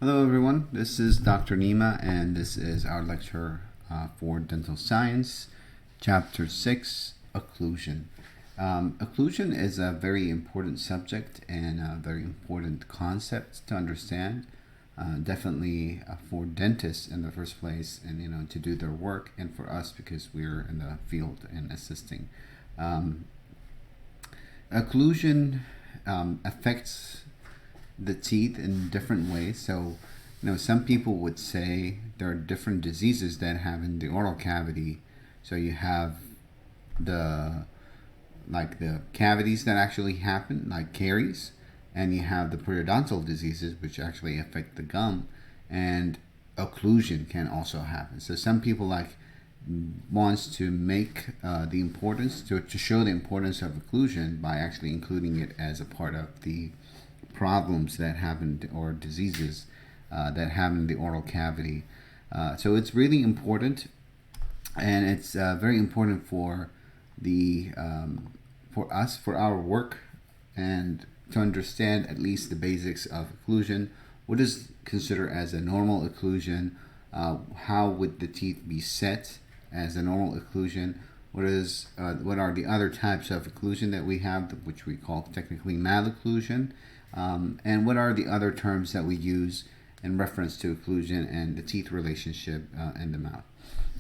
Hello everyone, this is Dr. Nima and this is our lecture for Dental Science, Chapter 6, Occlusion. Occlusion is a very important subject and a very important concept to understand, definitely for dentists in the first place and to do their work, and for us because we're in the field and assisting. Occlusion affects the teeth in different ways. So, some people would say there are different diseases that have in the oral cavity. So you have the cavities that actually happen, like caries, and you have the periodontal diseases, which actually affect the gum, and occlusion can also happen. So some people wants to make the importance to show the importance of occlusion by actually including it as a part of the problems that happen or diseases that happen in the oral cavity. So it's really important, and it's very important for for our work, and to understand at least the basics of occlusion. What is considered as a normal occlusion? How would the teeth be set as a normal occlusion? What are the other types of occlusion that we have, which we call technically malocclusion? And what are the other terms that we use in reference to occlusion and the teeth relationship in the mouth?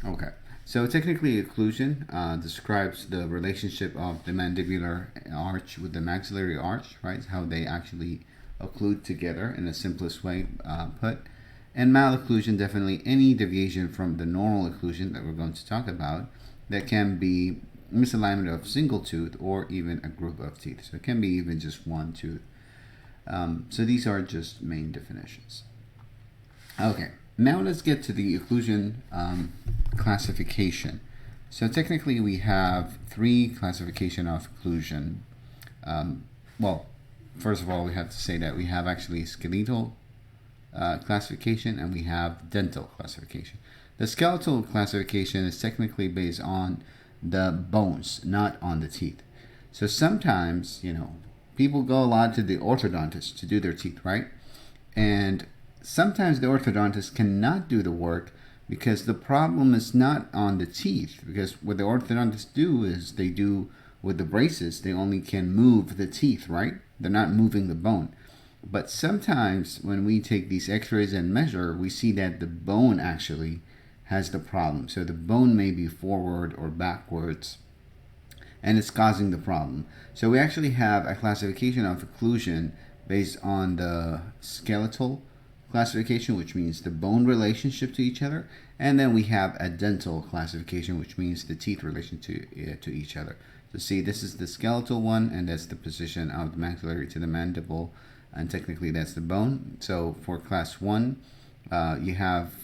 Okay, so technically occlusion describes the relationship of the mandibular arch with the maxillary arch, right? How they actually occlude together in the simplest way put. And malocclusion, definitely any deviation from the normal occlusion that we're going to talk about, that can be misalignment of single tooth or even a group of teeth. So it can be even just one tooth. So these are just main definitions. Okay, now let's get to the occlusion classification. So technically we have three classification of occlusion. Well, first of all, we have to say that we have actually skeletal classification and we have dental classification. The skeletal classification is technically based on the bones, not on the teeth. So sometimes, people go a lot to the orthodontist to do their teeth, right? And sometimes the orthodontist cannot do the work because the problem is not on the teeth. Because what the orthodontists do is they do with the braces, they only can move the teeth, right? They're not moving the bone. But sometimes when we take these x-rays and measure, we see that the bone actually has the problem. So the bone may be forward or backwards, and it's causing the problem. So we actually have a classification of occlusion based on the skeletal classification, which means the bone relationship to each other, and then we have a dental classification, which means the teeth relation to each other. So see, this is the skeletal one, and that's the position of the maxillary to the mandible, and technically that's the bone. So for class 1, you have,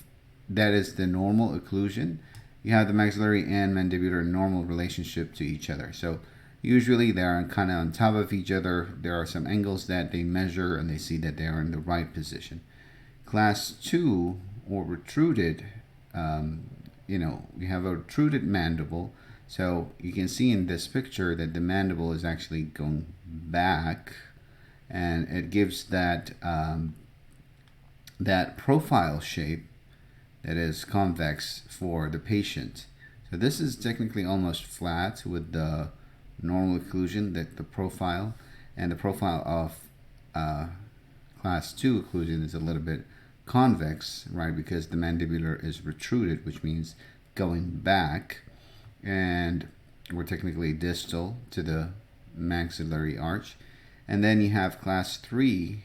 that is the normal occlusion. You have the maxillary and mandibular normal relationship to each other. So usually they are kind of on top of each other. There are some angles that they measure and they see that they are in the right position. Class 2, or retruded, we have a retruded mandible. So you can see in this picture that the mandible is actually going back, and it gives that that profile shape that is convex for the patient. So this is technically almost flat with the normal occlusion, that the profile, and the profile of class 2 occlusion is a little bit convex, right? Because the mandibular is retruded, which means going back, and we're technically distal to the maxillary arch. And then you have class 3.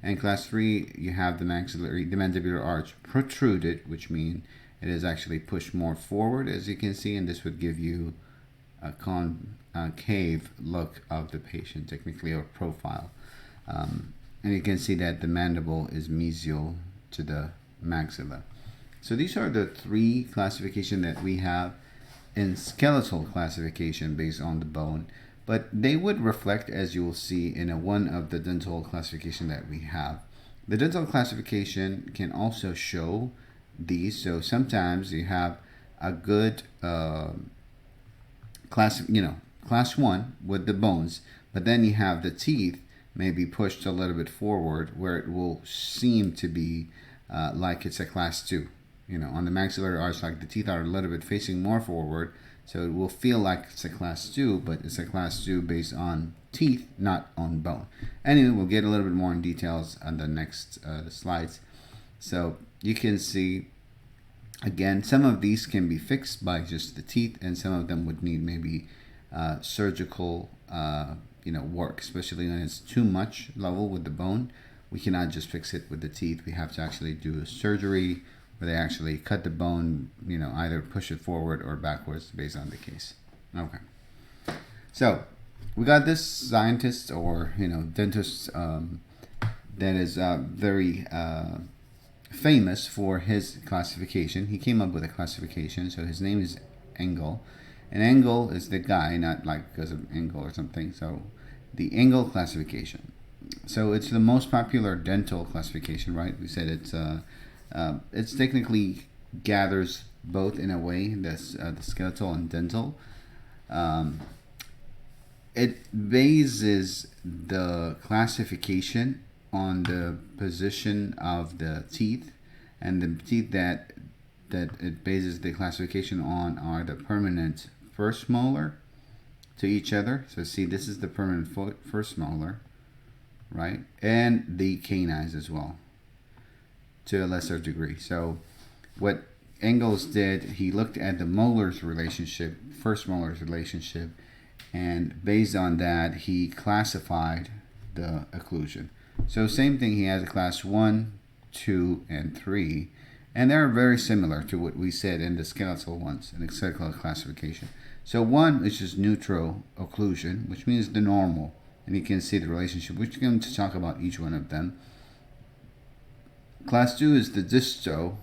And class 3, you have the mandibular arch protruded, which means it is actually pushed more forward, as you can see, and this would give you a concave look of the patient, technically a profile. And you can see that the mandible is mesial to the maxilla. So these are the three classifications that we have in skeletal classification based on the bone. But they would reflect, as you will see, in one of the dental classification that we have. The dental classification can also show these. So sometimes you have a good class 1 with the bones, but then you have the teeth may be pushed a little bit forward, where it will seem to be like it's a class 2. On the maxillary arch, like the teeth are a little bit facing more forward, so it will feel like it's a class 2, but it's a class 2 based on teeth, not on bone. Anyway, we'll get a little bit more in details on the next slides. So you can see, again, some of these can be fixed by just the teeth, and some of them would need maybe surgical work, especially when it's too much level with the bone. We cannot just fix it with the teeth. We have to actually do a surgery where they actually cut the bone, either push it forward or backwards based on the case. Okay. So we got this scientist or, dentist that is very famous for his classification. He came up with a classification. So his name is Engel. And Engel is the guy, not like because of Engel or something. So the Engel classification. So it's the most popular dental classification, right? We said it's technically gathers both in a way, the skeletal and dental. It bases the classification on the position of the teeth, and the teeth that it bases the classification on are the permanent first molar to each other. So see, this is the permanent first molar, right? And the canines as well, to a lesser degree. So what Engels did, he looked at the molars relationship, first molars relationship, and based on that, he classified the occlusion. So same thing, he has a class 1, 2, and 3, and they're very similar to what we said in the skeletal ones, in the skeletal classification. So 1 is just neutral occlusion, which means the normal, and you can see the relationship. We're going to talk about each one of them. Class 2 is the distal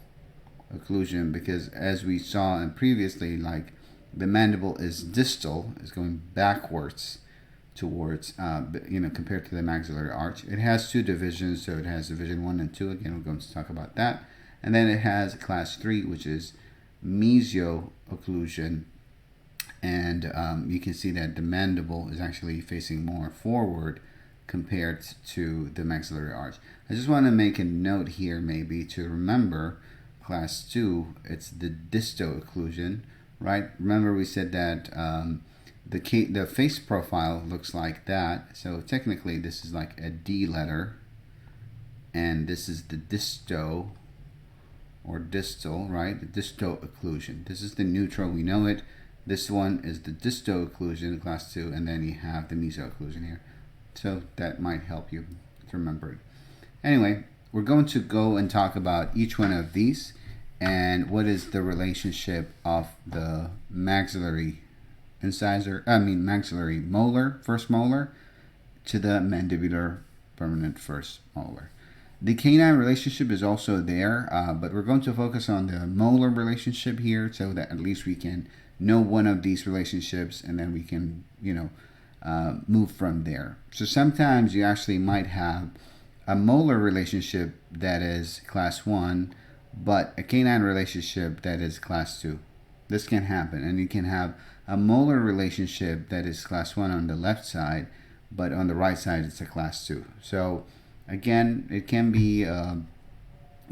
occlusion, because as we saw in previously, like the mandible is distal, is going backwards towards, compared to the maxillary arch. It has 2 divisions, so it has division 1 and 2. Again, we're going to talk about that. And then it has class 3, which is mesio occlusion. And you can see that the mandible is actually facing more forward compared to the maxillary arch. I just want to make a note here, maybe, to remember class 2, it's the distal occlusion, right? Remember we said that the face profile looks like that. So technically this is like a D letter, and this is the disto or distal, right? The distal occlusion. This is the neutral, we know it. This one is the distal occlusion, class 2, and then you have the mesio occlusion here. So that might help you to remember it. Anyway, we're going to go and talk about each one of these and what is the relationship of the maxillary maxillary molar, first molar, to the mandibular permanent first molar. The canine relationship is also there, but we're going to focus on the molar relationship here so that at least we can know one of these relationships, and then we can, move from there. So sometimes you actually might have a molar relationship that is class 1, but a canine relationship that is class 2. This can happen, and you can have a molar relationship that is class 1 on the left side, but on the right side it's a class 2. So again, it can be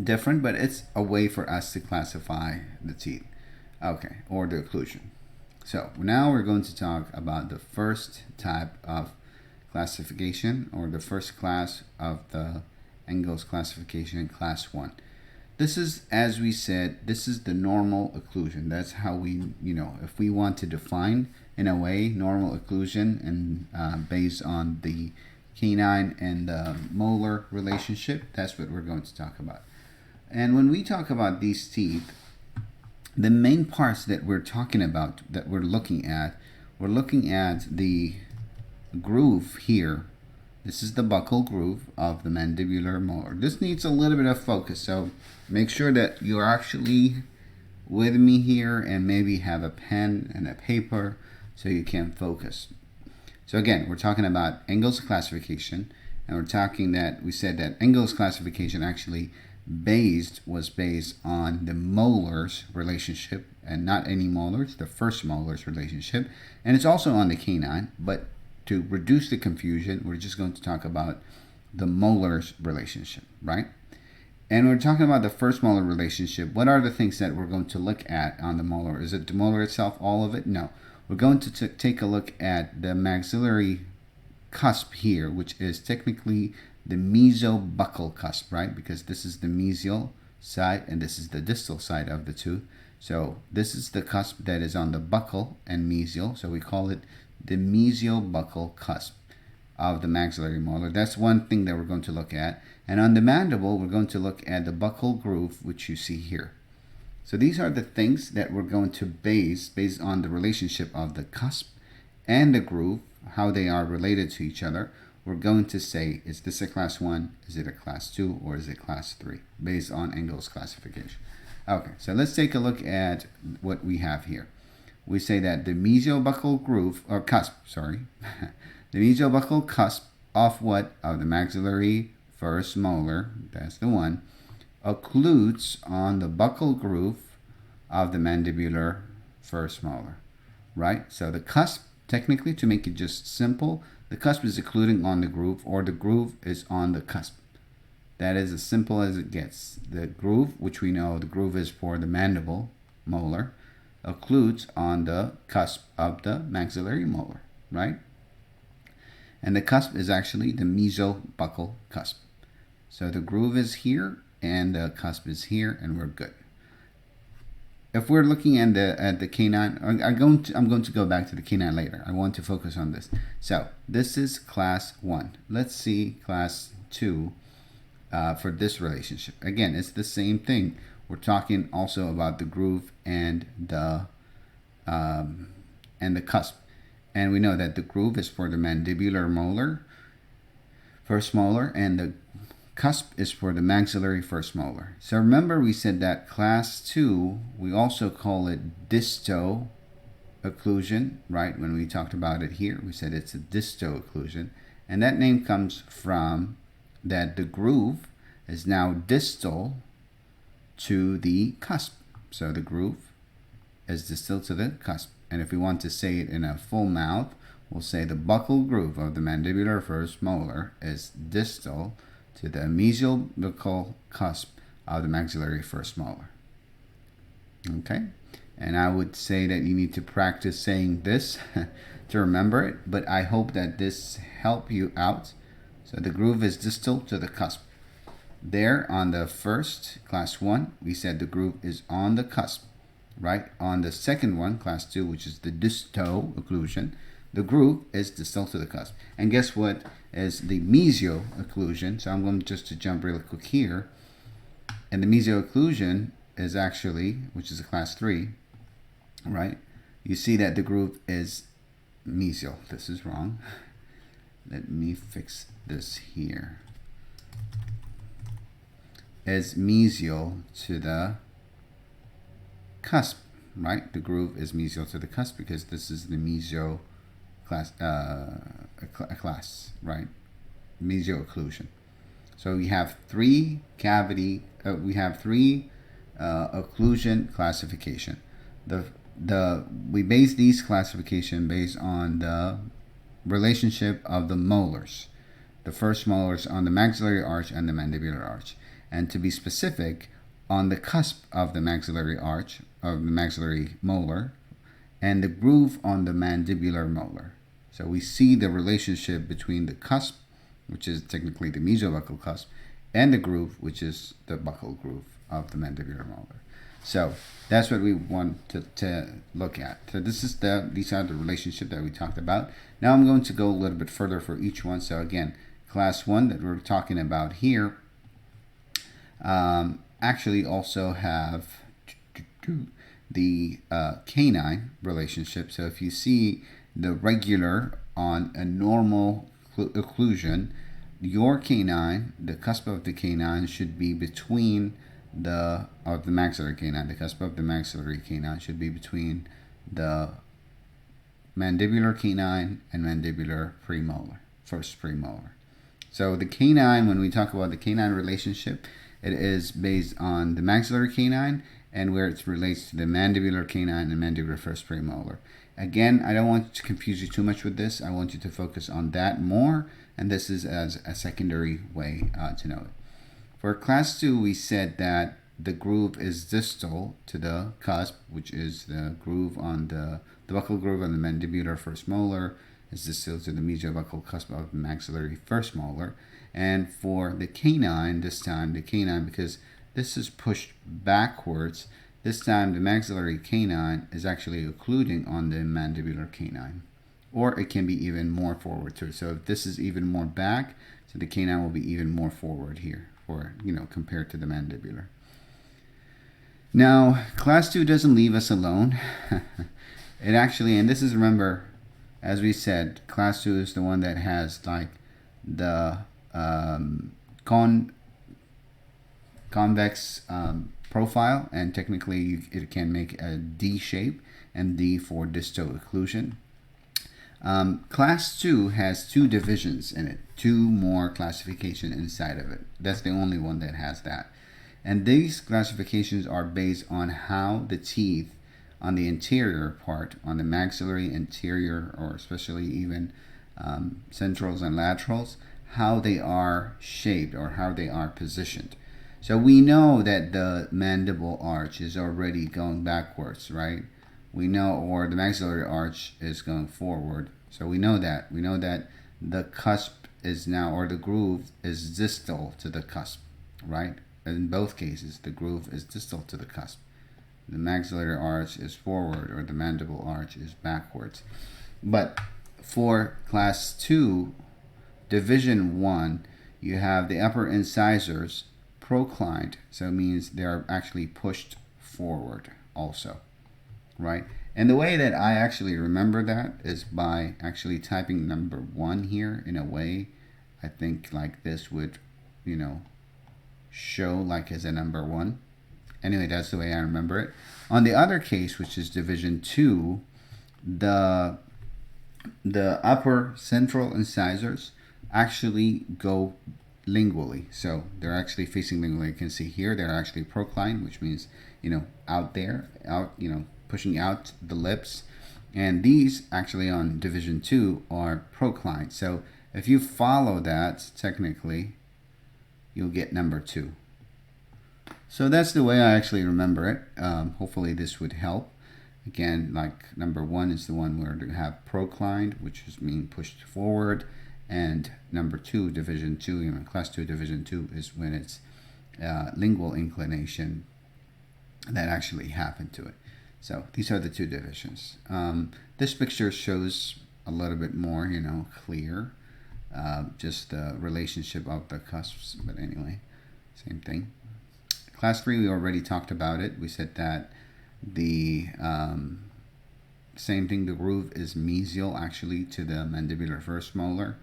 different, but it's a way for us to classify the teeth, okay, or the occlusion. So now we're going to talk about the first type of classification, or the first class of the Engel's classification, class 1. This is, as we said, this is the normal occlusion. That's how we, if we want to define in a way normal occlusion, and based on the canine and the molar relationship, that's what we're going to talk about. And when we talk about these teeth, the main parts that we're talking about, that we're looking at the groove here. This is the buccal groove of the mandibular molar. This needs a little bit of focus, so make sure that you're actually with me here, and maybe have a pen and a paper so you can focus. So again, we're talking about Engel's classification, and we're talking that we said that Engel's classification actually was based on the molars relationship, and not any molars, the first molars relationship, and it's also on the canine, but to reduce the confusion, we're just going to talk about the molars relationship, right? And we're talking about the first molar relationship. What are the things that we're going to look at on the molar? Is it the molar itself, all of it? No. We're going to take a look at the maxillary cusp here, which is technically the mesobuccal cusp, right? Because this is the mesial side and this is the distal side of the tooth. So this is the cusp that is on the buccal and mesial. So we call it the mesiobuccal cusp of the maxillary molar. That's one thing that we're going to look at. And on the mandible, we're going to look at the buccal groove, which you see here. So these are the things that we're going to based on the relationship of the cusp and the groove, how they are related to each other. We're going to say, is this a class 1, is it a class 2, or is it class 3, based on Engel's classification. Okay, so let's take a look at what we have here. We say that the mesiobuccal groove, or cusp, sorry, the mesiobuccal cusp of what? Of the maxillary first molar, that's the one, occludes on the buccal groove of the mandibular first molar, right? So the cusp, technically, to make it just simple, the cusp is occluding on the groove, or the groove is on the cusp. That is as simple as it gets. The groove, which we know the groove is for the mandible molar, occludes on the cusp of the maxillary molar, right? And the cusp is actually the mesobuccal cusp. So the groove is here and the cusp is here, and we're good. If we're looking at the canine, I'm going to go back to the canine later. I want to focus on this. So this is class 1. Let's see class 2 for this relationship. Again, it's the same thing. We're talking also about the groove and the cusp. And we know that the groove is for the mandibular molar, first molar, and the cusp is for the maxillary first molar. So remember, we said that class 2, we also call it disto occlusion, right? When we talked about it here, we said it's a disto occlusion. And that name comes from that the groove is now distal to the cusp. So the groove is distal to the cusp. And if we want to say it in a full mouth, we'll say the buccal groove of the mandibular first molar is distal to the mesiobuccal cusp of the maxillary first molar. Okay? And I would say that you need to practice saying this to remember it, but I hope that this help you out. So the groove is distal to the cusp. There on the first, class 1, we said the groove is on the cusp, right? On the second one, class 2, which is the disto occlusion, the groove is distal to the cusp. And guess what is the mesio occlusion? So I'm going just to jump really quick here. And the mesio occlusion is actually, which is a class 3, right? You see that the groove is mesial. This is wrong. Let me fix this here. Is mesial to the cusp, right? The groove is mesial to the cusp because this is the mesio class, right? Mesio occlusion. So we have three occlusion classification. We base these classification based on the relationship of the molars, the first molars on the maxillary arch and the mandibular arch, and to be specific, on the cusp of the maxillary arch, of the maxillary molar, and the groove on the mandibular molar. So we see the relationship between the cusp, which is technically the mesobuccal cusp, and the groove, which is the buccal groove of the mandibular molar. So that's what we want to look at. So these are the relationship that we talked about. Now I'm going to go a little bit further for each one. So again, class 1 that we're talking about here actually also have the canine relationship. So if you see the regular on a normal occlusion, your canine, the cusp of the canine should be between the maxillary canine. The cusp of the maxillary canine should be between the mandibular canine and mandibular premolar, first premolar. So the canine, when we talk about the canine relationship, it is based on the maxillary canine and where it relates to the mandibular canine and mandibular first premolar. Again, I don't want to confuse you too much with this. I want you to focus on that more, and this is as a secondary way to know it. For class 2, we said that the groove is distal to the cusp, which is the groove on the buccal groove on the mandibular first molar is distal to the mesial buccal cusp of the maxillary first molar. And for the canine, this time the canine, because this is pushed backwards, this time the maxillary canine is actually occluding on the mandibular canine. Or it can be even more forward too. So if this is even more back, so the canine will be even more forward here, or compared to the mandibular. Now, class 2 doesn't leave us alone. It actually, and this is, remember, as we said, class 2 is the one that has like the convex profile, and technically it can make a D shape, and D for distal occlusion. Class 2 has 2 divisions in it, 2 more classification inside of it. That's the only one that has that. And these classifications are based on how the teeth on the interior part, on the maxillary interior, or especially even centrals and laterals, how they are shaped or how they are positioned. So we know that the mandible arch is already going backwards, right? We know, or the maxillary arch is going forward. So we know that. We know that the cusp is now, or the groove is distal to the cusp, right? In both cases, the groove is distal to the cusp. The maxillary arch is forward, or the mandible arch is backwards. But for class 2, division 1, you have the upper incisors proclined, so it means they are actually pushed forward also, right? And the way that I actually remember that is by actually typing number 1 here in a way, I think like this would, show like as a number 1. Anyway, that's the way I remember it. On the other case, which is division 2, the upper central incisors actually go lingually. So they're actually facing lingually. You can see here they're actually proclined, which means, out there, pushing out the lips. And these actually on division 2 are proclined. So if you follow that, technically, you'll get number 2. So that's the way I actually remember it. Hopefully this would help. Again, like number 1 is the one where you have proclined, which is mean pushed forward. And number 2, division 2, class 2, division 2 is when it's lingual inclination that actually happened to it. So these are the 2 divisions. This picture shows a little bit more, clear, just the relationship of the cusps. But anyway, same thing. Class 3, we already talked about it. We said that the same thing, the groove is mesial actually to the mandibular first molar.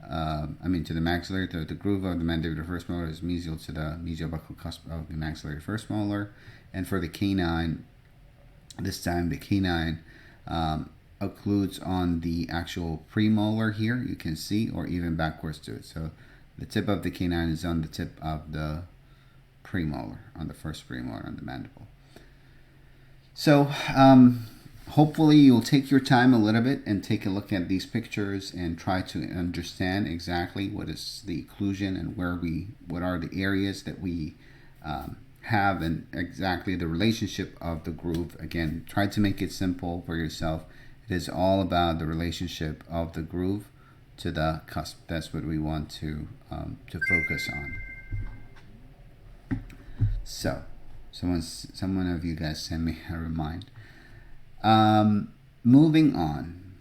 To the maxillary. The groove of the mandibular first molar is mesial to the mesial buccal cusp of the maxillary first molar. And for the canine, this time the canine occludes on the actual premolar here, you can see, or even backwards to it. So the tip of the canine is on the tip of the premolar, on the first premolar on the mandible. So hopefully you'll take your time a little bit and take a look at these pictures and try to understand exactly what is the occlusion and what are the areas that we have, and exactly the relationship of the groove. Again, try to make it simple for yourself. It is all about the relationship of the groove to the cusp. That's what we want to focus on. So, someone of you guys send me a reminder. Moving on.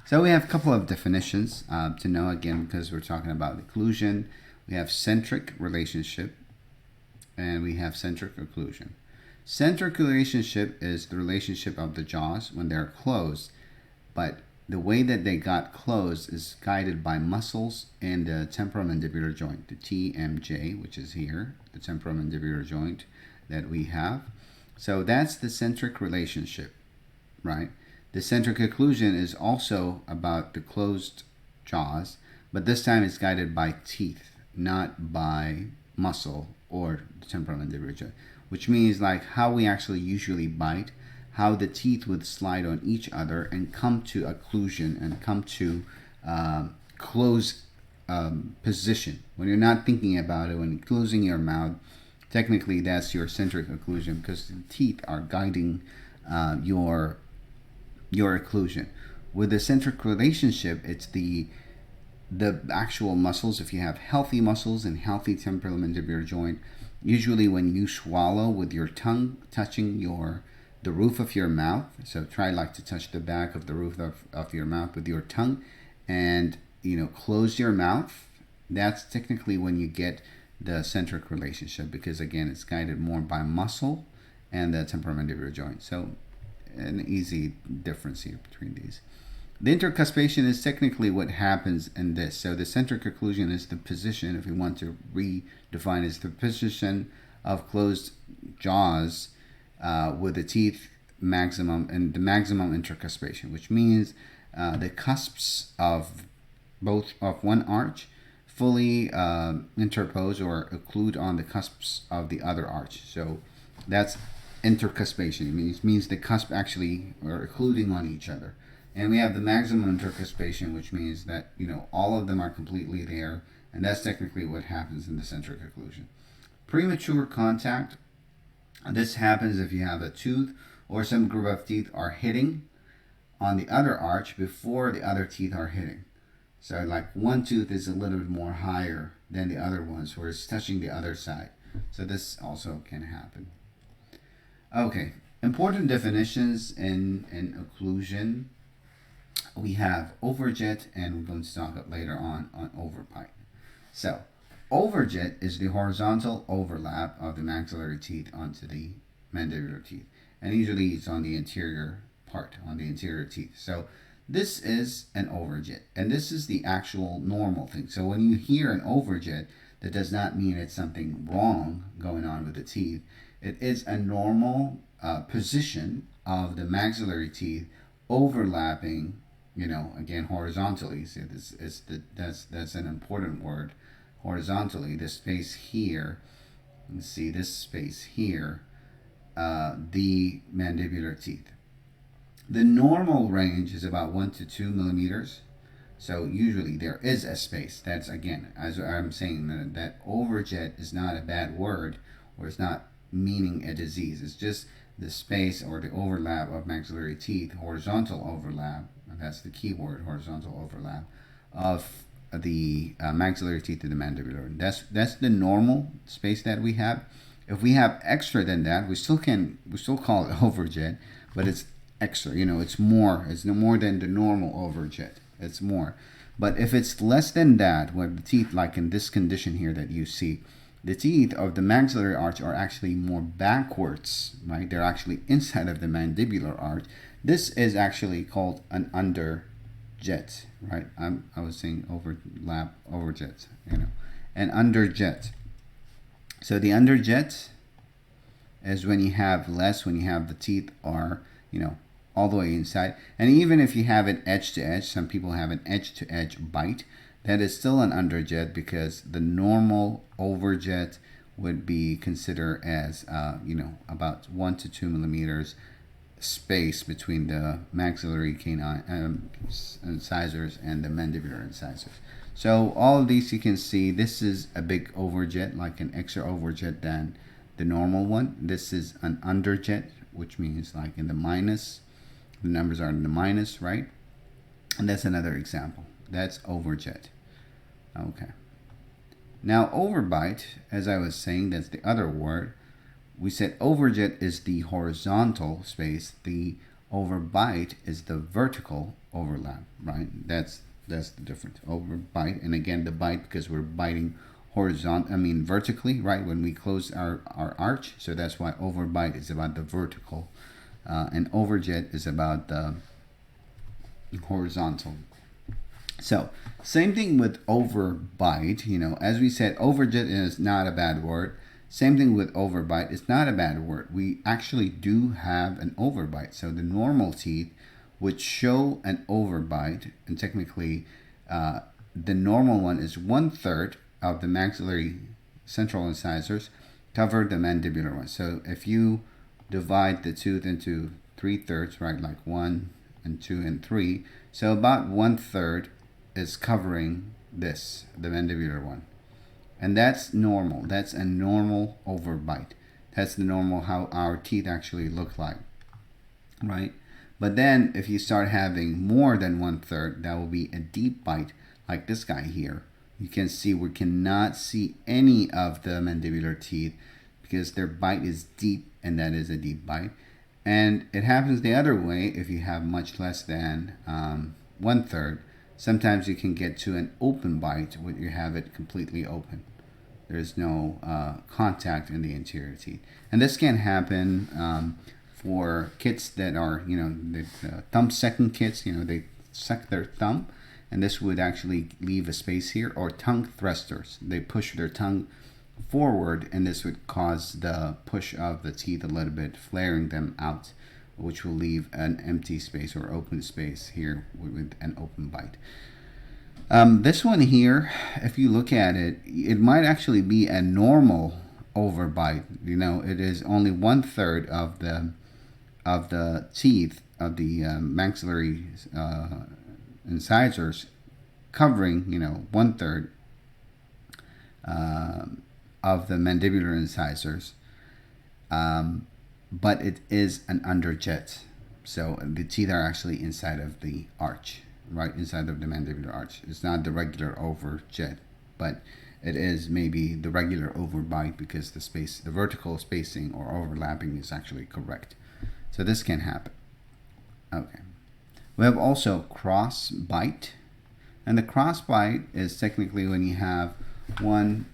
So we have a couple of definitions to know, again, because we're talking about occlusion. We have centric relationship, and we have centric occlusion. Centric relationship is the relationship of the jaws when they're closed, but the way that they got closed is guided by muscles in the temporomandibular joint, the TMJ, which is here, the temporomandibular joint that we have. So that's the centric relationship, right? The centric occlusion is also about the closed jaws, but this time it's guided by teeth, not by muscle or the temporomandibular joint, which means like how we actually usually bite. how the teeth would slide on each other and come to occlusion and come to close position. When you're not thinking about it, when you're closing your mouth, technically that's your centric occlusion, because the teeth are guiding your occlusion. With the centric relationship, it's the actual muscles. If you have healthy muscles and healthy temporal mandibular joint, usually when you swallow with your tongue touching the roof of your mouth, so try like to touch the back of the roof of your mouth with your tongue, and close your mouth. That's technically when you get the centric relationship, because again it's guided more by muscle and the temporal mandibular joint. So an easy difference here between these. The intercuspation is technically what happens in this. So the centric occlusion is the position, if we want to redefine, is the position of closed jaws with the teeth maximum and the maximum intercuspation, which means the cusps of one arch fully interpose or occlude on the cusps of the other arch. So that's intercuspation. It means the cusp actually are occluding on each other. And we have the maximum intercuspation, which means that all of them are completely there, and that's technically what happens in the centric occlusion. Premature contact. This happens if you have a tooth or some group of teeth are hitting on the other arch before the other teeth are hitting. So like one tooth is a little bit more higher than the other ones, where it's touching the other side. So this also can happen. Okay, important definitions in occlusion. We have overjet, and we're going to talk later on overbite. So overjet is the horizontal overlap of the maxillary teeth onto the mandibular teeth, and usually it's on the anterior part, on the anterior teeth. So this is an overjet, and this is the actual normal thing. So when you hear an overjet, that does not mean it's something wrong going on with the teeth. It is a normal position of the maxillary teeth overlapping, again horizontally. So that's an important word. Horizontally, this space here, let's see, this space here, the mandibular teeth. The normal range is about 1 to 2 millimeters. So usually there is a space. That's, again, as I'm saying, that overjet is not a bad word, or it's not meaning a disease. It's just the space or the overlap of maxillary teeth, horizontal overlap. That's the key word, horizontal overlap of the maxillary teeth to the mandibular. That's the normal space that we have. If we have extra than that, we still call it overjet, but it's extra. It's more. It's no more than the normal overjet. It's more. But if it's less than that, where the teeth, like in this condition here that you see, the teeth of the maxillary arch are actually more backwards, right? They're actually inside of the mandibular arch. This is actually called an underjet, right? I was saying overlap, overjet, an underjet. So the underjet is when you have the teeth are, all the way inside. And even if you have an edge to edge, some people have an edge to edge bite, that is still an underjet, because the normal overjet would be considered as about 1 to 2 millimeters space between the maxillary canine incisors and the mandibular incisors. So all of these, you can see this is a big overjet, like an extra overjet than the normal one. This is an underjet, which means like in the minus. The numbers are in the minus, right? And that's another example. That's overjet. Okay. Now overbite, as I was saying, that's the other word. We said overjet is the horizontal space. The overbite is the vertical overlap, right? That's the difference. Overbite, and again the bite, because we're biting vertically, right? When we close our arch. So that's why overbite is about the vertical. And overjet is about the horizontal. So same thing with overbite. As we said, overjet is not a bad word. Same thing with overbite. It's not a bad word. We actually do have an overbite. So the normal teeth would show an overbite, and technically the normal one is 1/3 of the maxillary central incisors cover the mandibular one. So if you divide the tooth into 3/3, right? Like 1 and 2 and 3. So about 1/3 is covering this, the mandibular one. And that's normal. That's a normal overbite. That's the normal how our teeth actually look like, right? But then if you start having more than 1/3, that will be a deep bite, like this guy here. You can see we cannot see any of the mandibular teeth because their bite is deep, and that is a deep bite. And it happens the other way if you have much less than 1/3. Sometimes you can get to an open bite where you have it completely open. There's no contact in the anterior teeth. And this can happen for kids that are, the thumb-sucking kids, they suck their thumb, and this would actually leave a space here, or tongue thrusters. They push their tongue forward, and this would cause the push of the teeth a little bit, flaring them out, which will leave an empty space or open space here with an open bite. This one here, if you look at it, it might actually be a normal overbite. It is only 1/3 of the teeth of the maxillary incisors covering 1/3 of the mandibular incisors, but it is an underjet, so the teeth are actually inside of the arch, right inside of the mandibular arch. It's not the regular overjet, but it is maybe the regular overbite because the vertical spacing or overlapping is actually correct. So this can happen. Okay. We have also crossbite, and the crossbite is technically when you have one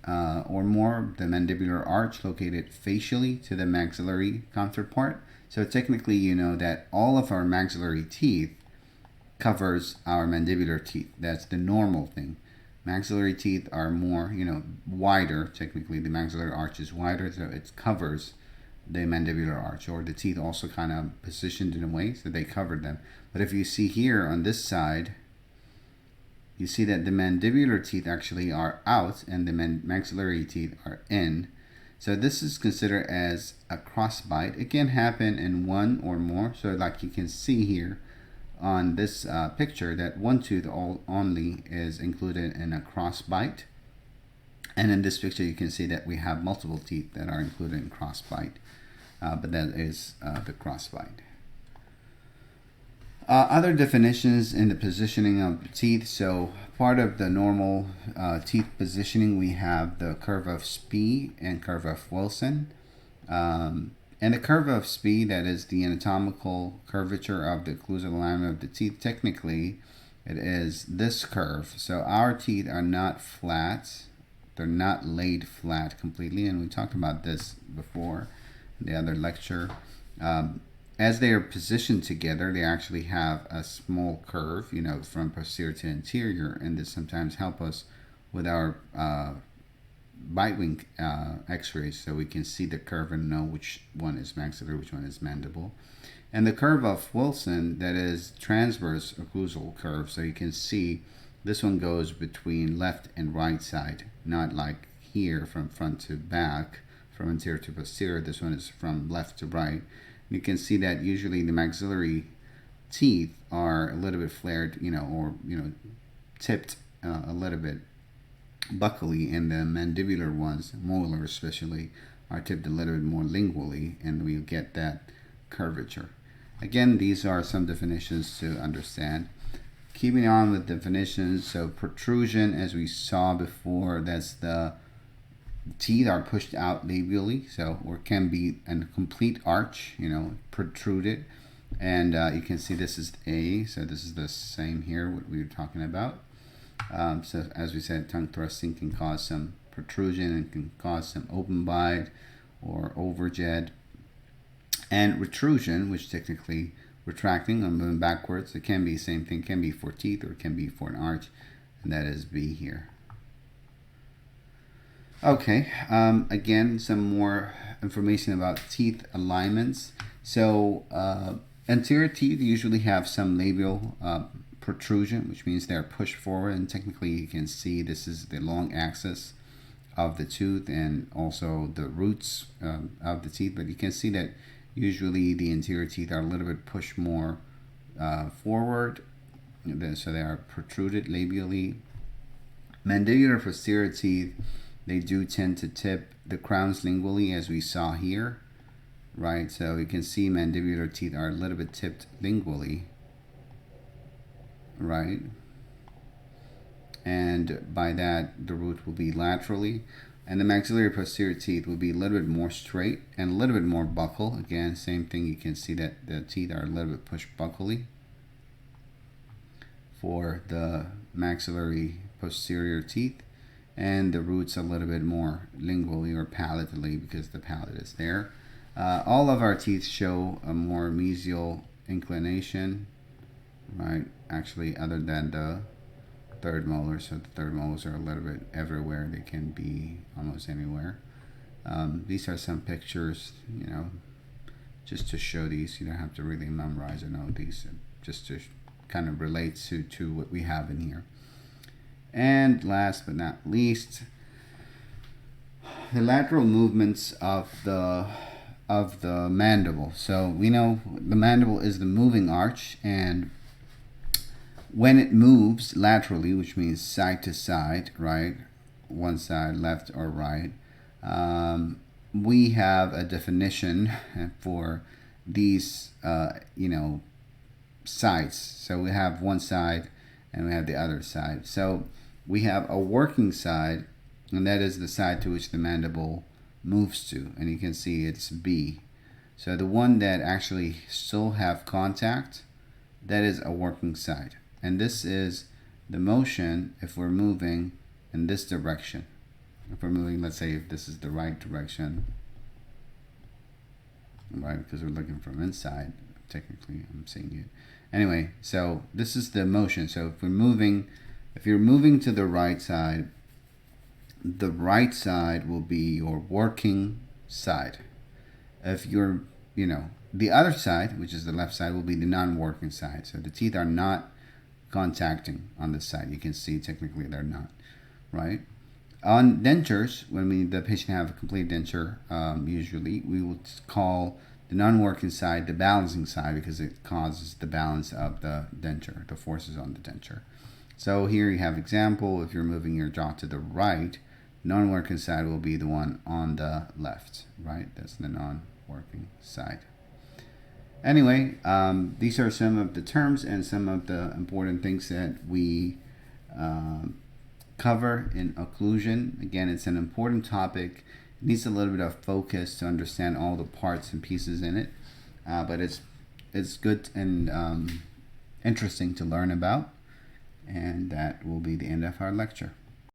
or more of the mandibular arch located facially to the maxillary counterpart. So technically, you know that all of our maxillary teeth covers our mandibular teeth. That's the normal thing. Maxillary teeth are more, wider. Technically, the maxillary arch is wider, so it covers the mandibular arch, or the teeth also kind of positioned in a way so they cover them. But if you see here on this side, you see that the mandibular teeth actually are out and the maxillary teeth are in. So this is considered as a crossbite. It can happen in one or more. So like you can see here on this picture that one tooth only is included in a crossbite. And in this picture you can see that we have multiple teeth that are included in crossbite. But that is the crossbite. Other definitions in the positioning of the teeth. So part of the normal teeth positioning, we have the curve of Spee and curve of Wilson. And the curve of Spee, that is the anatomical curvature of the occlusal alignment of the teeth. Technically, it is this curve. So our teeth are not flat. They're not laid flat completely. And we talked about this before in the other lecture. As they are positioned together, they actually have a small curve, from posterior to anterior, and this sometimes help us with our bite wing x-rays, so we can see the curve and know which one is maxillary, which one is mandible. And the curve of Wilson, that is transverse occlusal curve, so you can see this one goes between left and right side, not like here from front to back, from anterior to posterior. This one is from left to right. You can see that usually the maxillary teeth are a little bit flared, or tipped a little bit buccally, and the mandibular ones, molar especially, are tipped a little bit more lingually, and we get that curvature. Again, these are some definitions to understand. Keeping on with definitions, so protrusion, as we saw before, that's the teeth are pushed out labially, so or can be a complete arch, protruded, and you can see this is A, so this is the same here what we were talking about. So as we said, tongue thrusting can cause some protrusion and can cause some open bite or overjet, and retrusion, which technically retracting or moving backwards. It can be the same thing, can be for teeth or it can be for an arch, and that is B here. Okay, again, some more information about teeth alignments. So anterior teeth usually have some labial protrusion, which means they're pushed forward, and technically you can see this is the long axis of the tooth and also the roots of the teeth, but you can see that Usually the anterior teeth are a little bit pushed more forward, so they are protruded labially. Mandibular posterior teeth, they do tend to tip the crowns lingually, as we saw here, right? So you can see mandibular teeth are a little bit tipped lingually, right? And by that, the root will be laterally. And the maxillary posterior teeth will be a little bit more straight and a little bit more buccal. Again, same thing, you can see that the teeth are a little bit pushed buccally for the maxillary posterior teeth, and the roots a little bit more lingually or palatally because the palate is there. All of our teeth show a more mesial inclination, right? Actually, other than the third molar, so the third molars are a little bit everywhere. They can be almost anywhere. These are some pictures, you know, just to show these. You don't have to really memorize or know these, just to kind of relate to what we have in here. And last but not least, the lateral movements of the mandible. So we know the mandible is the moving arch, and when it moves laterally, which means side to side, right, one side, left or right, we have a definition for these, you know, sides. So we have one side and we have the other side. So we have a working side, and that is the side to which the mandible moves to, and you can see it's B. So the one that actually still have contact, that is a working side. And this is the motion if we're moving in this direction. If we're moving, let's say if this is the right direction, right, because we're looking from inside, technically I'm seeing it. Anyway, so this is the motion. So if we're moving, if you're moving to the right side will be your working side. If you're, you know, the other side, which is the left side, will be the non-working side. So the teeth are not contacting on this side. You can see technically they're not, right? On dentures, when the patient have a complete denture, usually we will call the non-working side the balancing side, because it causes the balance of the denture, the forces on the denture. So here you have example, if you're moving your jaw to the right, non-working side will be the one on the left, right? That's the non-working side. Anyway, these are some of the terms and some of the important things that we cover in occlusion. Again, it's an important topic. It needs a little bit of focus to understand all the parts and pieces in it, but it's good and interesting to learn about. And that will be the end of our lecture.